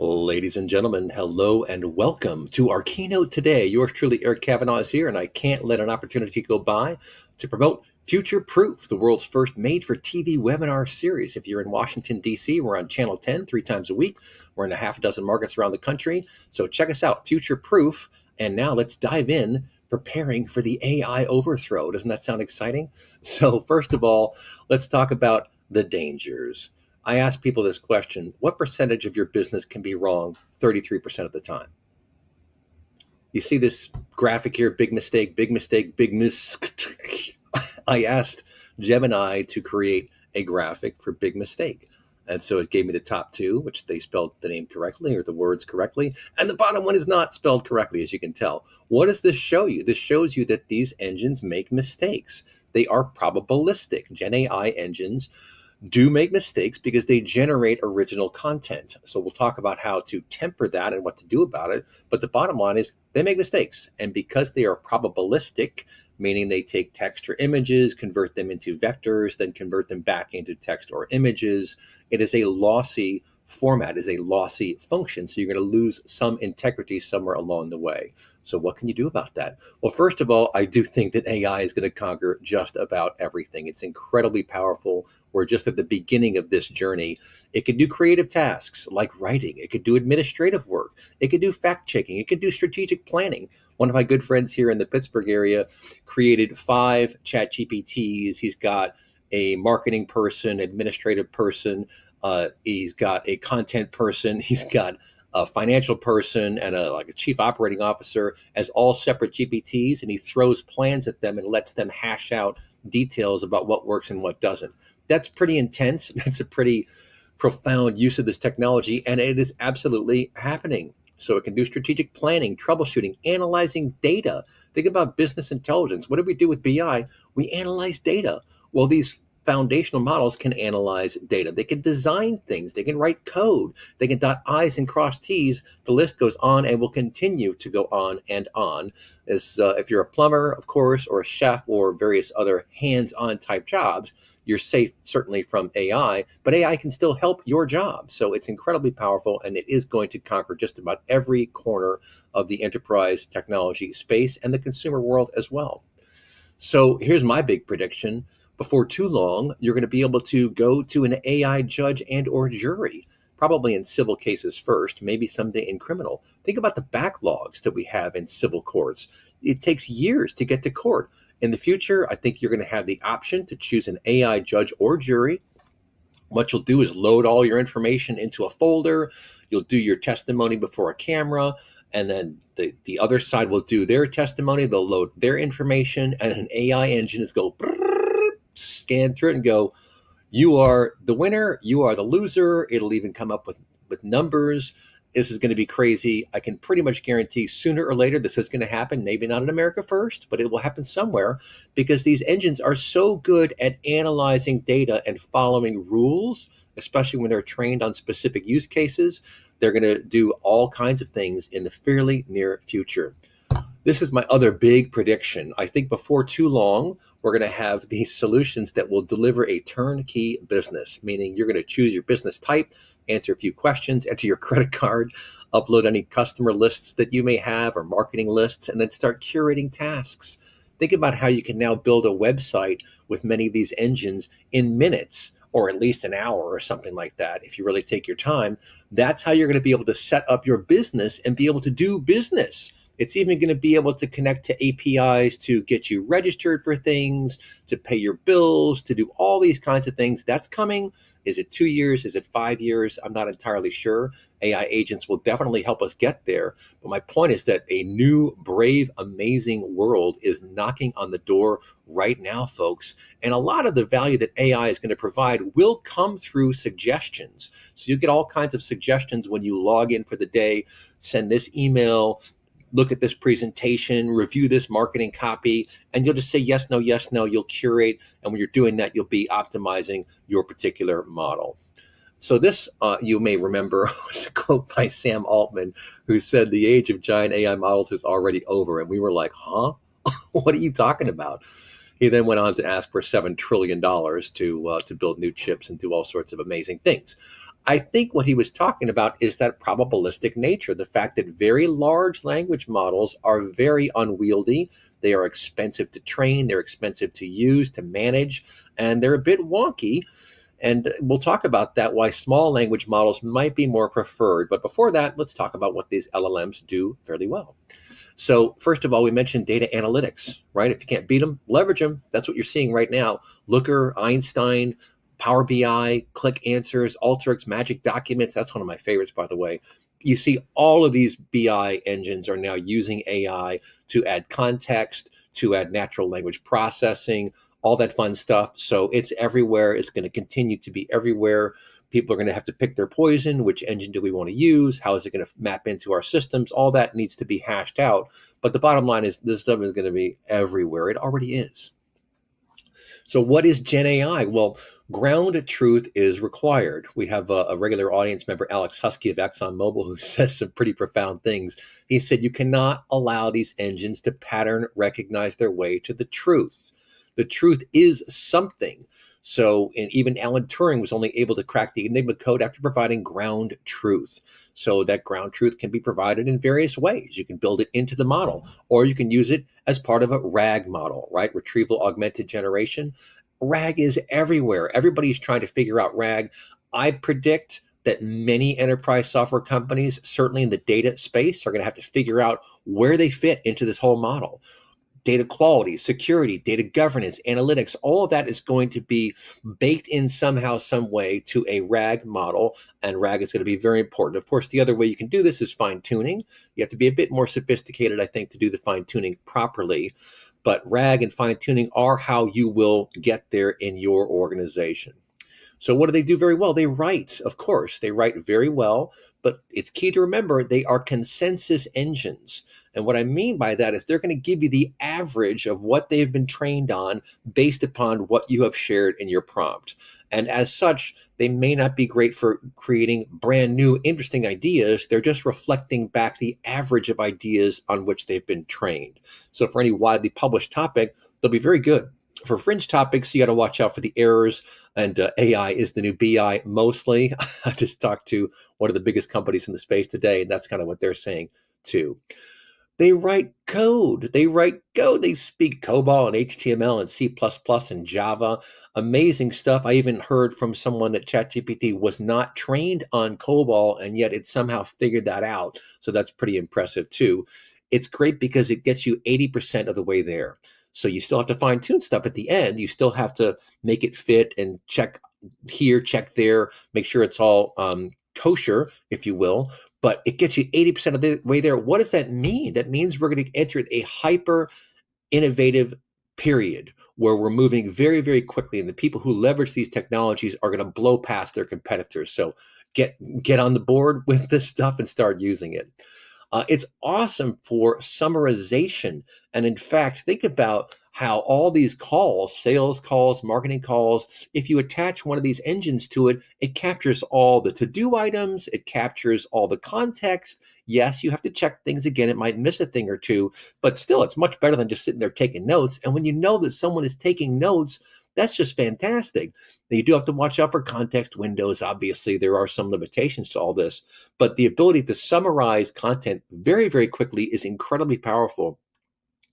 Ladies and gentlemen, hello and welcome to our keynote today. Yours truly, Eric Kavanagh is here, and I can't let an opportunity go by to promote Future Proof, the world's first made-for-TV webinar series. If you're in Washington, D.C., we're on Channel 10 3 times a week. We're in a half a dozen markets around the country. So check us out, Future Proof. And now let's dive in, preparing for the AI overthrow. Doesn't that sound exciting? So first of all, let's talk about the dangers. I ask people this question: what percentage of your business can be wrong 33% of the time? You see this graphic here, big mistake, big mistake, big mistake. I asked Gemini to create a graphic for big mistake. And so it gave me the top two, which they spelled the name correctly or the words correctly. And the bottom one is not spelled correctly, as you can tell. What does this show you? This shows you that these engines make mistakes. They are probabilistic. Gen AI engines do make mistakes because they generate original content. So we'll talk about how to temper that and what to do about it. But the bottom line is they make mistakes. And because they are probabilistic, meaning they take text or images, convert them into vectors, then convert them back into text or images, it is a lossy format, is a lossy function. So you're going to lose some integrity somewhere along the way. So what can you do about that? Well, first of all, I do think that AI is going to conquer just about everything. It's incredibly powerful. We're just at the beginning of this journey. It can do creative tasks like writing. It could do administrative work. It could do fact checking. It could do strategic planning. One of my good friends here in the Pittsburgh area created 5 chat GPTs. He's got a marketing person, administrative person. He's got a content person. He's got a financial person and a chief operating officer as all separate GPTs, and he throws plans at them and lets them hash out details about what works and what doesn't. That's pretty intense. That's a pretty profound use of this technology, and it is absolutely happening. So it can do strategic planning, troubleshooting, analyzing data. Think about business intelligence. What do we do with BI? We analyze data. Well, these foundational models can analyze data. They can design things. They can write code. They can dot I's and cross T's. The list goes on and will continue to go on and on. As if you're a plumber, of course, or a chef, or various other hands-on type jobs, you're safe certainly from AI, but AI can still help your job. So it's incredibly powerful, and it is going to conquer just about every corner of the enterprise technology space and the consumer world as well. So here's my big prediction. Before too long, you're going to be able to go to an AI judge and or jury, probably in civil cases first, maybe someday in criminal. Think about the backlogs that we have in civil courts. It takes years to get to court. In the future, I think you're going to have the option to choose an AI judge or jury. What you'll do is load all your information into a folder. You'll do your testimony before a camera, and then the other side will do their testimony. They'll load their information, and an AI engine is go scan through it and go, you are the winner, you are the loser. It'll even come up with numbers. This is going to be crazy. I can pretty much guarantee sooner or later this is going to happen. Maybe not in America first, but it will happen somewhere, because these engines are so good at analyzing data and following rules, especially when they're trained on specific use cases. They're going to do all kinds of things in the fairly near future. This is my other big prediction. I think before too long, we're going to have these solutions that will deliver a turnkey business, meaning you're going to choose your business type, answer a few questions, enter your credit card, upload any customer lists that you may have or marketing lists, and then start curating tasks. Think about how you can now build a website with many of these engines in minutes, or at least an hour or something like that, if you really take your time. That's how you're going to be able to set up your business and be able to do business. It's even going to be able to connect to APIs to get you registered for things, to pay your bills, to do all these kinds of things. That's coming. Is it 2 years? Is it 5 years? I'm not entirely sure. AI agents will definitely help us get there. But my point is that a new, brave, amazing world is knocking on the door right now, folks. And a lot of the value that AI is going to provide will come through suggestions. So you get all kinds of suggestions when you log in for the day, send this email, look at this presentation, review this marketing copy, and you'll just say yes, no, yes, no. You'll curate, and when you're doing that, you'll be optimizing your particular model. So this, you may remember, was a quote by Sam Altman, who said the age of giant AI models is already over. And we were like, huh? What are you talking about? He then went on to ask for $7 trillion to build new chips and do all sorts of amazing things. I think what he was talking about is that probabilistic nature, the fact that very large language models are very unwieldy. They are expensive to train, they're expensive to use, to manage, and they're a bit wonky. And we'll talk about that, why small language models might be more preferred. But before that, let's talk about what these LLMs do fairly well. So first of all, we mentioned data analytics, right? If you can't beat them, leverage them. That's what you're seeing right now. Looker, Einstein, Power BI, Click Answers, Alteryx, Magic Documents. That's one of my favorites, by the way. You see all of these BI engines are now using AI to add context, to add natural language processing, all that fun stuff. So it's everywhere. It's going to continue to be everywhere. People are going to have to pick their poison. Which engine do we want to use? How is it going to map into our systems? All that needs to be hashed out. But the bottom line is this stuff is going to be everywhere. It already is. So what is Gen AI? Well, ground truth is required. We have a regular audience member, Alex Husky of ExxonMobil, who says some pretty profound things. He said, you cannot allow these engines to pattern recognize their way to the truth. The truth is something. So, and even Alan Turing was only able to crack the Enigma code after providing ground truth. So that ground truth can be provided in various ways. You can build it into the model, or you can use it as part of a RAG model, right? Retrieval augmented generation. RAG is everywhere. Everybody's trying to figure out RAG. I predict that many enterprise software companies, certainly in the data space, are going to have to figure out where they fit into this whole model. Data quality, security, data governance, analytics, all of that is going to be baked in somehow, some way to a RAG model, and RAG is going to be very important. Of course, the other way you can do this is fine tuning. You have to be a bit more sophisticated, I think, to do the fine tuning properly. But RAG and fine tuning are how you will get there in your organization. So what do they do very well? They write, of course, they write very well, but it's key to remember they are consensus engines. And what I mean by that is they're going to give you the average of what they've been trained on based upon what you have shared in your prompt. And as such, they may not be great for creating brand new, interesting ideas. They're just reflecting back the average of ideas on which they've been trained. So for any widely published topic, they'll be very good. For fringe topics, you got to watch out for the errors, and AI is the new BI mostly. I just talked to one of the biggest companies in the space today, and that's kind of what they're saying too. They write code. They write code. They speak COBOL and HTML and C++ and Java. Amazing stuff. I even heard from someone that ChatGPT was not trained on COBOL, and yet it somehow figured that out. So that's pretty impressive too. It's great because it gets you 80% of the way there. So you still have to fine tune stuff at the end. You still have to make it fit and check here, check there, make sure it's all kosher, if you will. But it gets you 80% of the way there. What does that mean? That means we're going to enter a hyper innovative period where we're moving very, very quickly. And the people who leverage these technologies are going to blow past their competitors. So get on the board with this stuff and start using it. It's awesome for summarization. And in fact, think about how all these calls, sales calls, marketing calls, if you attach one of these engines to it, it captures all the to-do items, it captures all the context. Yes, you have to check things again. It might miss a thing or two, but still, it's much better than just sitting there taking notes. And when you know that someone is taking notes, that's just fantastic. Now, you do have to watch out for context windows. Obviously, there are some limitations to all this, but the ability to summarize content very, very quickly is incredibly powerful.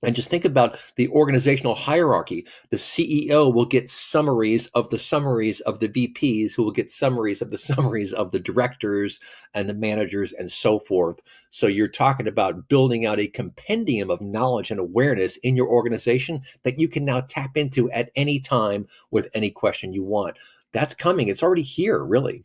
And just think about the organizational hierarchy. The CEO will get summaries of the VPs, who will get summaries of the directors and the managers and so forth. So you're talking about building out a compendium of knowledge and awareness in your organization that you can now tap into at any time with any question you want. That's coming. It's already here, really.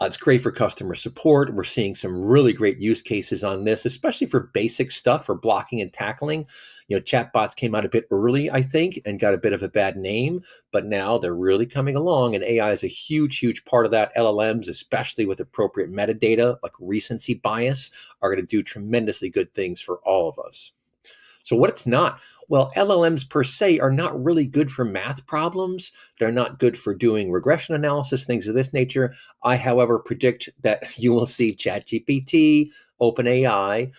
It's great for customer support. We're seeing some really great use cases on this, especially for basic stuff, for blocking and tackling. You know, chatbots came out a bit early, I think, and got a bit of a bad name, but now they're really coming along, and AI is a huge, huge part of that. LLMs, especially with appropriate metadata, like recency bias, are going to do tremendously good things for all of us. So what it's not? Well, LLMs per se are not really good for math problems. They're not good for doing regression analysis, things of this nature. I, however, predict that you will see ChatGPT, OpenAI,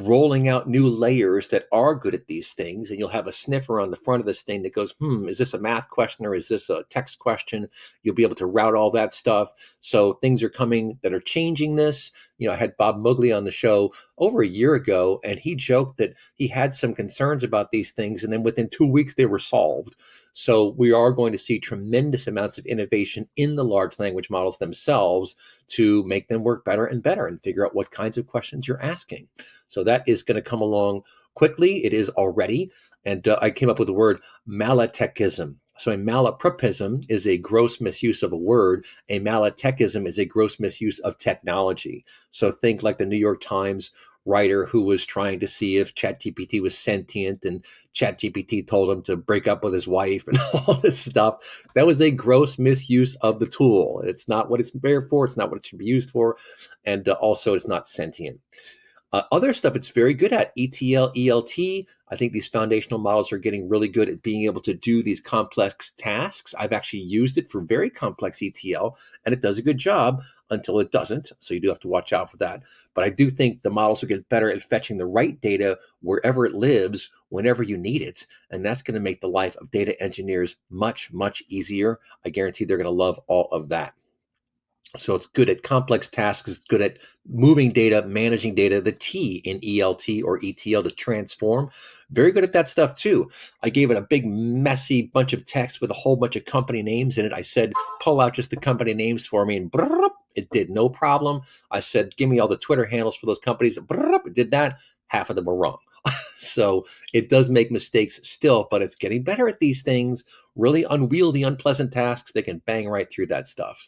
rolling out new layers that are good at these things, and you'll have a sniffer on the front of this thing that goes, is this a math question or is this a text question? You'll be able to route all that stuff. So things are coming that are changing this. I had Bob Mugli on the show over a year ago, and he joked that he had some concerns about these things, and then within 2 weeks they were solved. So we are going to see tremendous amounts of innovation in the large language models themselves to make them work better and better and figure out what kinds of questions you're asking. So that is going to come along quickly. It is already. And I came up with the word malatechism. So a malapropism is a gross misuse of a word. A malatechism is a gross misuse of technology. So think like the New York Times writer who was trying to see if ChatGPT was sentient, and ChatGPT told him to break up with his wife and all this stuff. That was a gross misuse of the tool. It's not what it's there for. It's not what it should be used for. And also it's not sentient. Other stuff it's very good at, ETL, ELT. I think these foundational models are getting really good at being able to do these complex tasks. I've actually used it for very complex ETL, and it does a good job until it doesn't. So you do have to watch out for that. But I do think the models will get better at fetching the right data wherever it lives, whenever you need it. And that's going to make the life of data engineers much, much easier. I guarantee they're going to love all of that. So it's good at complex tasks. It's good at moving data, managing data, the T in ELT or ETL, to transform. Very good at that stuff too. I gave it a big messy bunch of text with a whole bunch of company names in it. I said, pull out just the company names for me, and it did no problem. I said, give me all the Twitter handles for those companies. It did that. Half of them were wrong. So it does make mistakes still, but it's getting better at these things. Really unwieldy, unpleasant tasks. They can bang right through that stuff.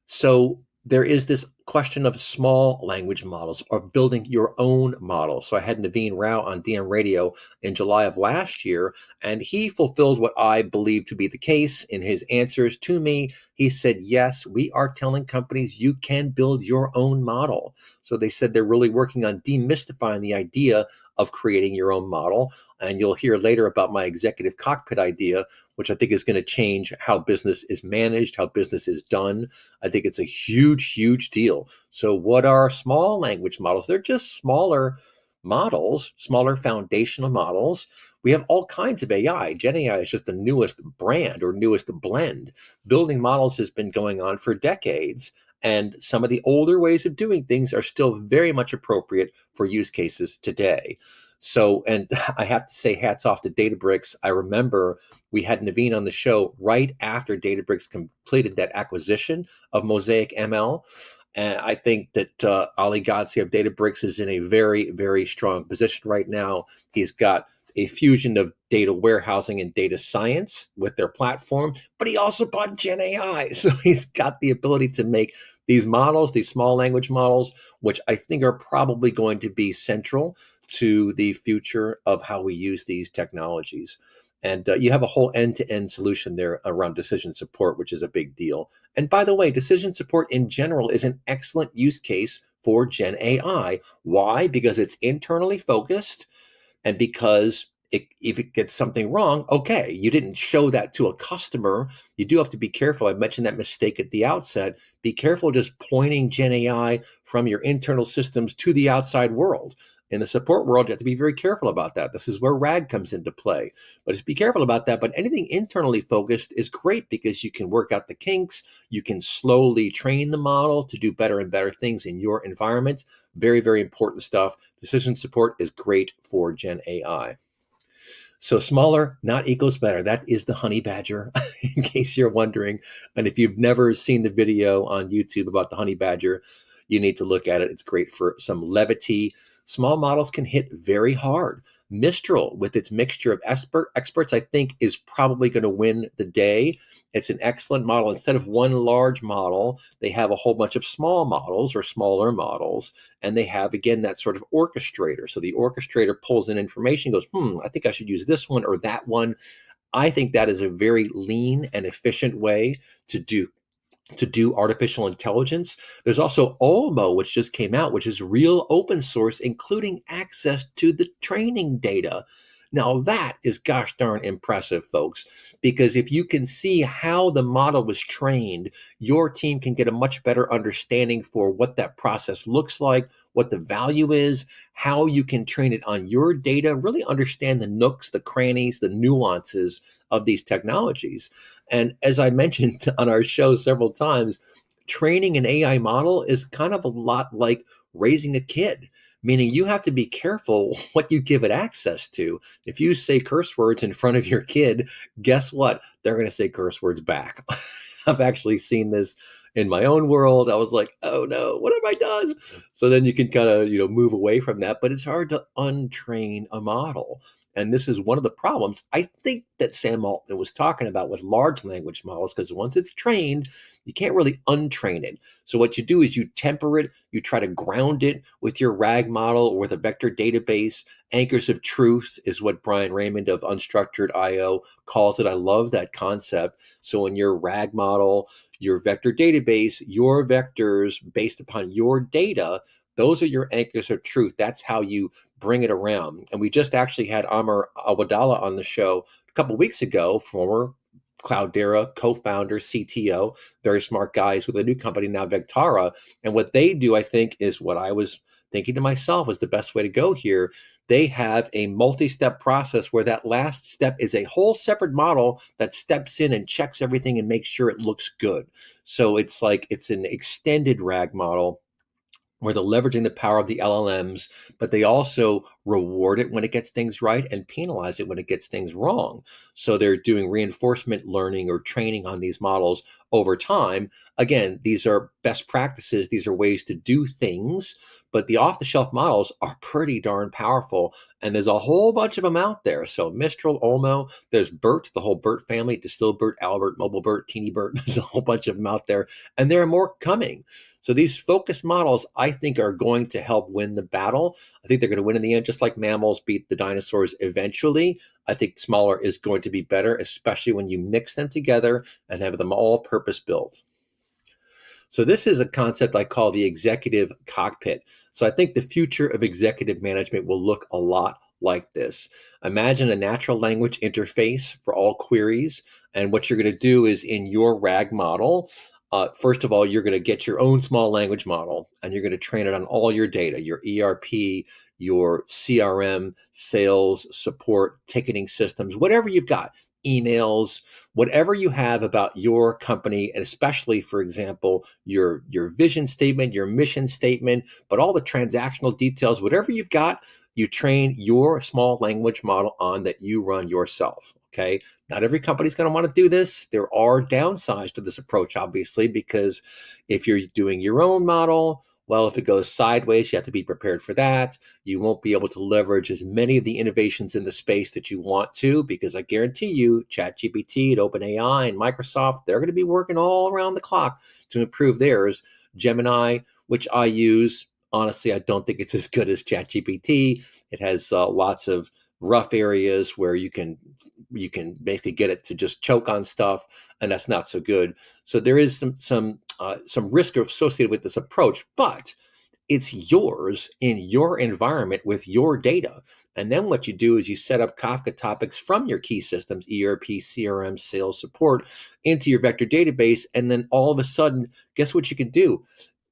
So there is this question of small language models or building your own model. So I had Naveen Rao on DM Radio in July of last year, and he fulfilled what I believe to be the case in his answers to me. He said, yes, we are telling companies you can build your own model. So they said they're really working on demystifying the idea of creating your own model. And you'll hear later about my executive cockpit idea, which I think is going to change how business is managed, how business is done. I think it's a huge, huge deal. So what are small language models? They're just smaller models, smaller foundational models. We have all kinds of AI. Gen AI is just the newest brand or newest blend. Building models has been going on for decades, and some of the older ways of doing things are still very much appropriate for use cases today. So, and I have to say, hats off to Databricks. I remember we had Naveen on the show right after Databricks completed that acquisition of Mosaic ML. And I think that Ali Ghodsi of Databricks is in a very, very strong position right now. He's got a fusion of data warehousing and data science with their platform, but he also bought Gen AI. So he's got the ability to make these models, these small language models, which I think are probably going to be central to the future of how we use these technologies. And you have a whole end-to-end solution there around decision support, which is a big deal. And by the way, decision support in general is an excellent use case for Gen AI. Why? Because it's internally focused, and because if it gets something wrong, okay, you didn't show that to a customer. You do have to be careful. I mentioned that mistake at the outset. Be careful just pointing Gen AI from your internal systems to the outside world. In the support world, you have to be very careful about that. This is where RAG comes into play. But just be careful about that. But anything internally focused is great because you can work out the kinks. You can slowly train the model to do better and better things in your environment. Very, very important stuff. Decision support is great for Gen AI. So smaller, not equals better. That is the honey badger, in case you're wondering. And if you've never seen the video on YouTube about the honey badger, you need to look at it. It's great for some levity. Small models can hit very hard. Mistral, with its mixture of experts, I think is probably going to win the day. It's an excellent model. Instead of one large model, they have a whole bunch of small models or smaller models, and they have, again, that sort of orchestrator. So the orchestrator pulls in information, goes, I think I should use this one or that one. I think that is a very lean and efficient way to do artificial intelligence. There's also Olmo, which just came out, which is real open source, including access to the training data. Now that is gosh darn impressive, folks, because if you can see how the model was trained, your team can get a much better understanding for what that process looks like, what the value is, how you can train it on your data, really understand the nooks, the crannies, the nuances of these technologies. And as I mentioned on our show several times, training an AI model is kind of a lot like raising a kid, meaning you have to be careful what you give it access to. If you say curse words in front of your kid, guess what? They're going to say curse words back. I've actually seen this in my own world. I was like, oh no, what have I done? So then you can kind of, move away from that, but it's hard to untrain a model. And this is one of the problems I think that Sam Altman was talking about with large language models, because once it's trained, you can't really untrain it. So what you do is you temper it, you try to ground it with your RAG model or with a vector database. Anchors of truth is what Brian Raymond of Unstructured IO calls it. I love that concept. So in your RAG model, your vector database, your vectors based upon your data, those are your anchors of truth. That's how you bring it around. And we just actually had Amr Awadallah on the show a couple of weeks ago, former Cloudera co-founder, CTO, very smart guys with a new company now, Vectara. And what they do, I think, is what I was thinking to myself is the best way to go here. They have a multi-step process where that last step is a whole separate model that steps in and checks everything and makes sure it looks good. So it's like it's an extended RAG model where they're leveraging the power of the LLMs, but they also reward it when it gets things right and penalize it when it gets things wrong. So they're doing reinforcement learning or training on these models over time. Again, these are best practices. These are ways to do things, but the off-the-shelf models are pretty darn powerful. And there's a whole bunch of them out there. So Mistral, Olmo, there's BERT, the whole BERT family, Distilled BERT, Albert, Mobile BERT, Teeny BERT. There's a whole bunch of them out there, and there are more coming. So these focus models, I think, are going to help win the battle. I think they're going to win in the end, just like mammals beat the dinosaurs eventually. I think smaller is going to be better, especially when you mix them together and have them all purpose built. So this is a concept I call the executive cockpit. So I think the future of executive management will look a lot like this. Imagine a natural language interface for all queries. And what you're going to do is in your RAG model, first of all, you're going to get your own small language model and you're going to train it on all your data, your ERP, your CRM, sales, support, ticketing systems, whatever you've got, emails, whatever you have about your company, and especially, for example, your vision statement, your mission statement, but all the transactional details, whatever you've got, you train your small language model on that you run yourself. Okay. Not every company's going to want to do this. There are downsides to this approach, obviously, because if you're doing your own model, well, if it goes sideways, you have to be prepared for that. You won't be able to leverage as many of the innovations in the space that you want to, because I guarantee you, ChatGPT and OpenAI and Microsoft, they're going to be working all around the clock to improve theirs. Gemini, which I use, honestly, I don't think it's as good as ChatGPT. It has lots of rough areas where you can basically get it to just choke on stuff, and that's not so good. So there is some risk associated with this approach, but it's yours in your environment with your data. And then what you do is you set up Kafka topics from your key systems, ERP, CRM, sales, support, into your vector database. And then all of a sudden, guess what you can do?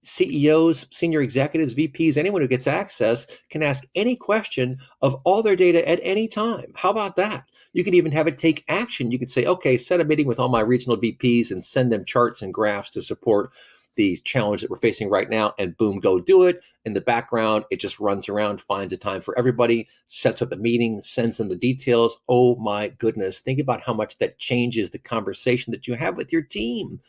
CEOs, senior executives, VPs, anyone who gets access can ask any question of all their data at any time. How about that? You can even have it take action. You can say, okay, set a meeting with all my regional VPs and send them charts and graphs to support the challenge that we're facing right now, and boom, go do it. In the background, it just runs around, finds a time for everybody, sets up the meeting, sends them the details. Oh my goodness. Think about how much that changes the conversation that you have with your team.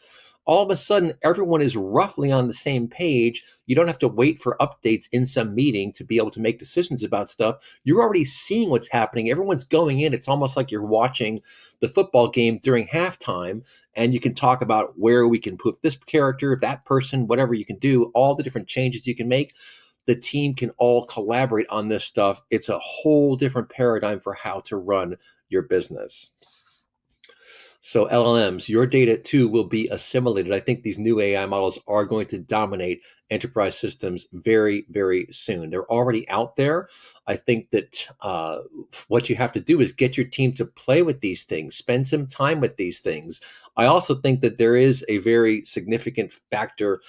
All of a sudden, everyone is roughly on the same page. You don't have to wait for updates in some meeting to be able to make decisions about stuff. You're already seeing what's happening. Everyone's going in. It's almost like you're watching the football game during halftime, and you can talk about where we can put this character, that person, whatever you can do, all the different changes you can make. The team can all collaborate on this stuff. It's a whole different paradigm for how to run your business. So LLMs, your data too will be assimilated. I think these new AI models are going to dominate enterprise systems very, very soon. They're already out there. I think that what you have to do is get your team to play with these things, spend some time with these things. I also think that there is a very significant factor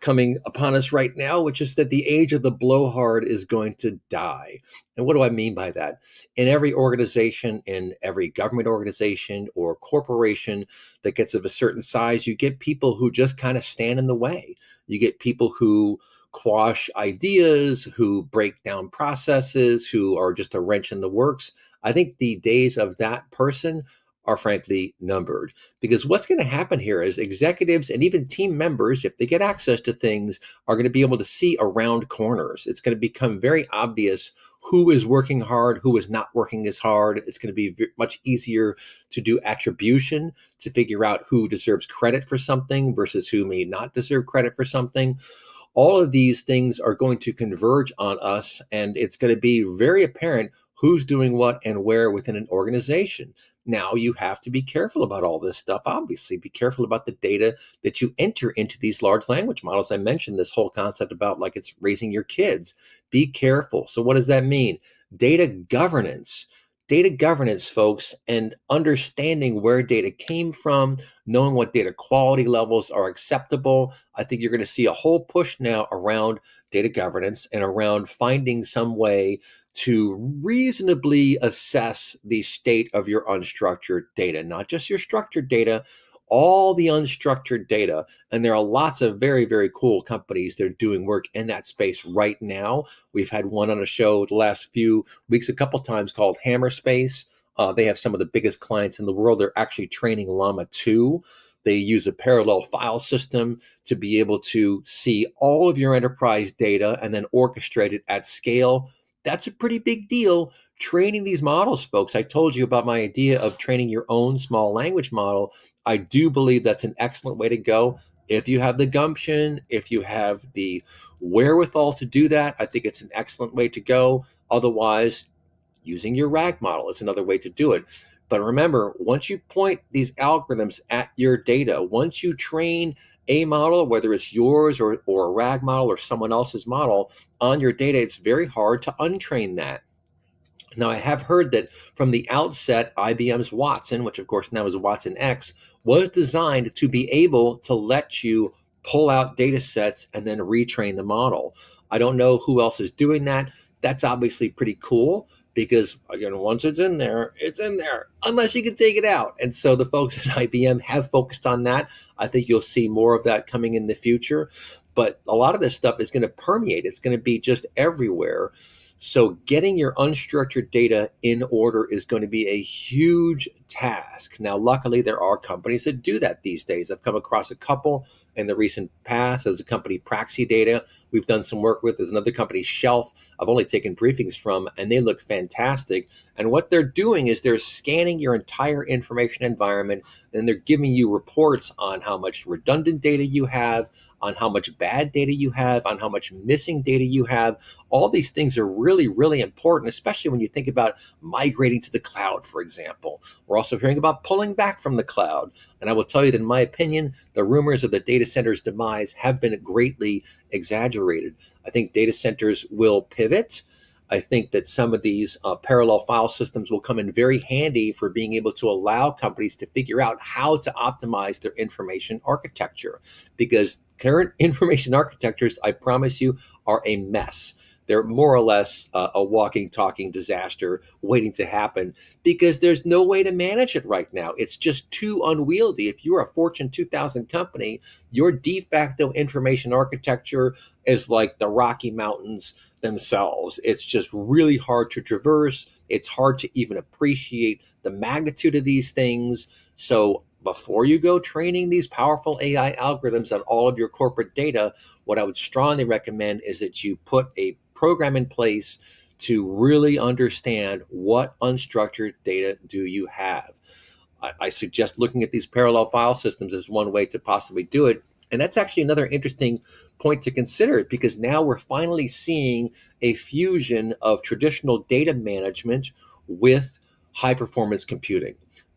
coming upon us right now, which is that the age of the blowhard is going to die. And what do I mean by that? In every organization, in every government organization or corporation that gets of a certain size, you get people who just kind of stand in the way. You get people who quash ideas, who break down processes, who are just a wrench in the works. I think the days of that person are frankly numbered. Because what's going to happen here is executives and even team members, if they get access to things, are going to be able to see around corners. It's going to become very obvious who is working hard, who is not working as hard. It's going to be much easier to do attribution, to figure out who deserves credit for something versus who may not deserve credit for something. All of these things are going to converge on us, and it's going to be very apparent who's doing what and where within an organization. Now, you have to be careful about all this stuff. Obviously, be careful about the data that you enter into these large language models. I mentioned this whole concept about like it's raising your kids. Be careful. So, what does that mean? Data governance. Data governance, folks, and understanding where data came from, knowing what data quality levels are acceptable. I think you're going to see a whole push now around data governance and around finding some way to reasonably assess the state of your unstructured data, not just your structured data, all the unstructured data. And there are lots of very, very cool companies that are doing work in that space right now. We've had one on a show the last few weeks, a couple times, called Hammer Space. They have some of the biggest clients in the world. They're actually training Llama 2. They use a parallel file system to be able to see all of your enterprise data and then orchestrate it at scale. That's a pretty big deal. Training these models, folks. I told you about my idea of training your own small language model. I do believe that's an excellent way to go. If you have the gumption, if you have the wherewithal to do that, I think it's an excellent way to go. Otherwise, using your RAG model is another way to do it. But remember, once you point these algorithms at your data, once you train a model, whether it's yours or a RAG model or someone else's model on your data, it's very hard to untrain that. Now, I have heard that from the outset, IBM's Watson, which of course now is Watson X, was designed to be able to let you pull out data sets and then retrain the model. I don't know who else is doing that. That's obviously pretty cool because, again, once it's in there, unless you can take it out. And so the folks at IBM have focused on that. I think you'll see more of that coming in the future. But a lot of this stuff is going to permeate. It's going to be just everywhere. So getting your unstructured data in order is going to be a huge task. Now, luckily, there are companies that do that these days. I've come across a couple in the recent past. There's a company, Praxi Data, we've done some work with. There's another company, Shelf, I've only taken briefings from, and they look fantastic. And what they're doing is they're scanning your entire information environment, and they're giving you reports on how much redundant data you have, on how much bad data you have, on how much missing data you have. All these things are really, really important, especially when you think about migrating to the cloud, for example. We're also hearing about pulling back from the cloud. And I will tell you that, in my opinion, the rumors of the data center's demise have been greatly exaggerated. I think data centers will pivot. I think that some of these parallel file systems will come in very handy for being able to allow companies to figure out how to optimize their information architecture, because current information architectures, I promise you, are a mess. They're more or less a walking, talking disaster waiting to happen because there's no way to manage it right now. It's just too unwieldy. If you're a Fortune 2000 company, your de facto information architecture is like the Rocky Mountains themselves. It's just really hard to traverse. It's hard to even appreciate the magnitude of these things. So before you go training these powerful AI algorithms on all of your corporate data, what I would strongly recommend is that you put a program in place to really understand what unstructured data do you have. I suggest looking at these parallel file systems as one way to possibly do it. And that's actually another interesting point to consider, because now we're finally seeing a fusion of traditional data management with high performance computing.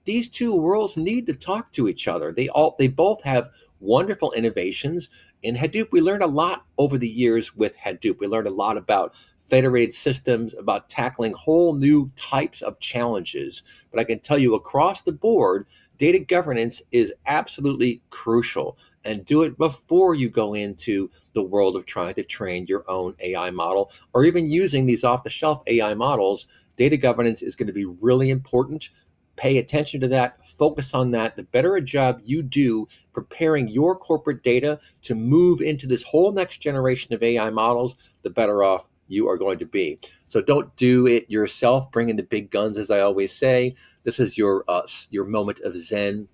these two worlds need to talk to each other. They both have wonderful innovations. In Hadoop, we learned a lot over the years with Hadoop. We learned a lot about federated systems, about tackling whole new types of challenges. But I can tell you across the board, data governance is absolutely crucial. And do it before you go into the world of trying to train your own AI model or even using these off-the-shelf AI models. Data governance is going to be really important. Pay attention to that, focus on that. The better a job you do preparing your corporate data to move into this whole next generation of AI models, the better off you are going to be. So don't do it yourself. Bring in the big guns, as I always say. This is your moment of Zen.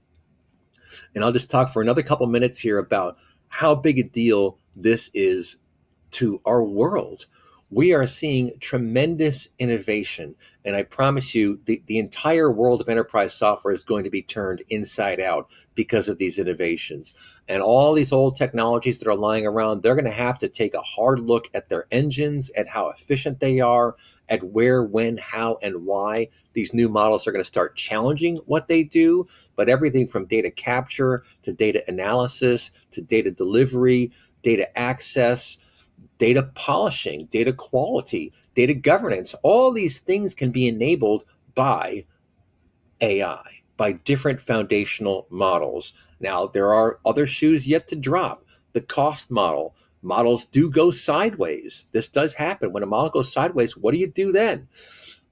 And I'll just talk for another couple minutes here about how big a deal this is to our world. We are seeing tremendous innovation. And I promise you, the entire world of enterprise software is going to be turned inside out because of these innovations. And all these old technologies that are lying around, they're going to have to take a hard look at their engines, at how efficient they are, at where, when, how, and why these new models are going to start challenging what they do. But everything from data capture to data analysis to data delivery, data access, data polishing, data quality, data governance, all these things can be enabled by AI, by different foundational models. Now, there are other shoes yet to drop. The cost model. Models do go sideways. This does happen. When a model goes sideways, what do you do then?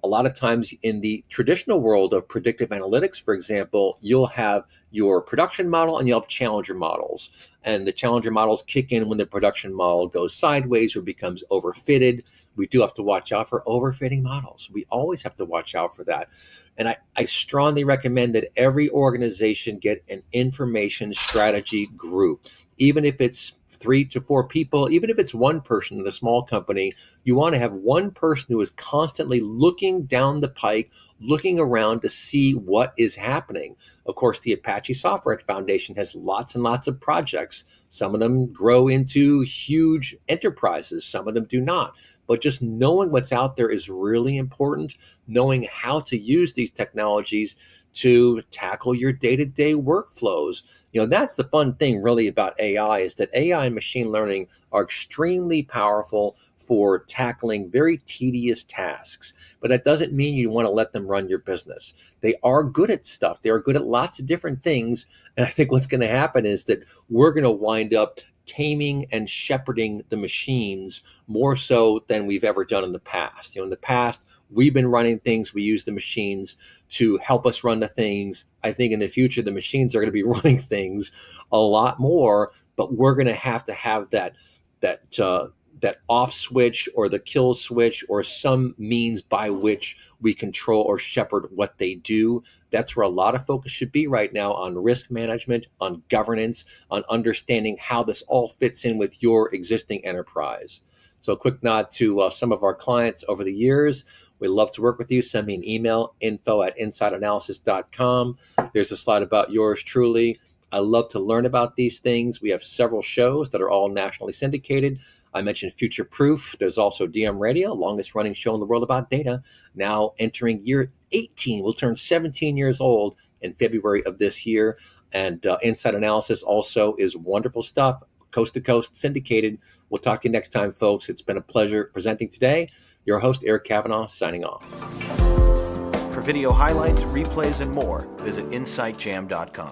A lot of times in the traditional world of predictive analytics, for example, you'll have your production model and you'll have challenger models. And the challenger models kick in when the production model goes sideways or becomes overfitted. We do have to watch out for overfitting models. We always have to watch out for that. And I strongly recommend that every organization get an information strategy group, even if it's 3 to 4 people, even if it's one person in a small company. You want to have one person who is constantly looking down the pike, looking around to see what is happening. Of course, the Apache Software Foundation has lots and lots of projects. Some of them grow into huge enterprises, some of them do not. But just knowing what's out there is really important, knowing how to use these technologies to tackle your day-to-day workflows. That's the fun thing really about AI, is that AI and machine learning are extremely powerful for tackling very tedious tasks. But that doesn't mean you want to let them run your business. They are good at stuff. They are good at lots of different things. And I think what's going to happen is that we're going to wind up taming and shepherding the machines more so than we've ever done in the past. In the past, we've been running things. We use the machines to help us run the things. I think in the future, the machines are going to be running things a lot more, but we're going to have that off switch or the kill switch or some means by which we control or shepherd what they do. That's where a lot of focus should be right now, on risk management, on governance, on understanding how this all fits in with your existing enterprise. So a quick nod to some of our clients over the years. We'd love to work with you. Send me an email, info@insideanalysis.com. There's a slide about yours truly. I love to learn about these things. We have several shows that are all nationally syndicated. I mentioned Future Proof. There's also DM Radio, longest running show in the world about data, now entering year 18. We'll turn 17 years old in February of this year. And Inside Analysis also is wonderful stuff, coast to coast, syndicated. We'll talk to you next time, folks. It's been a pleasure presenting today. Your host, Eric Kavanagh, signing off. For video highlights, replays, and more, visit InsightJam.com.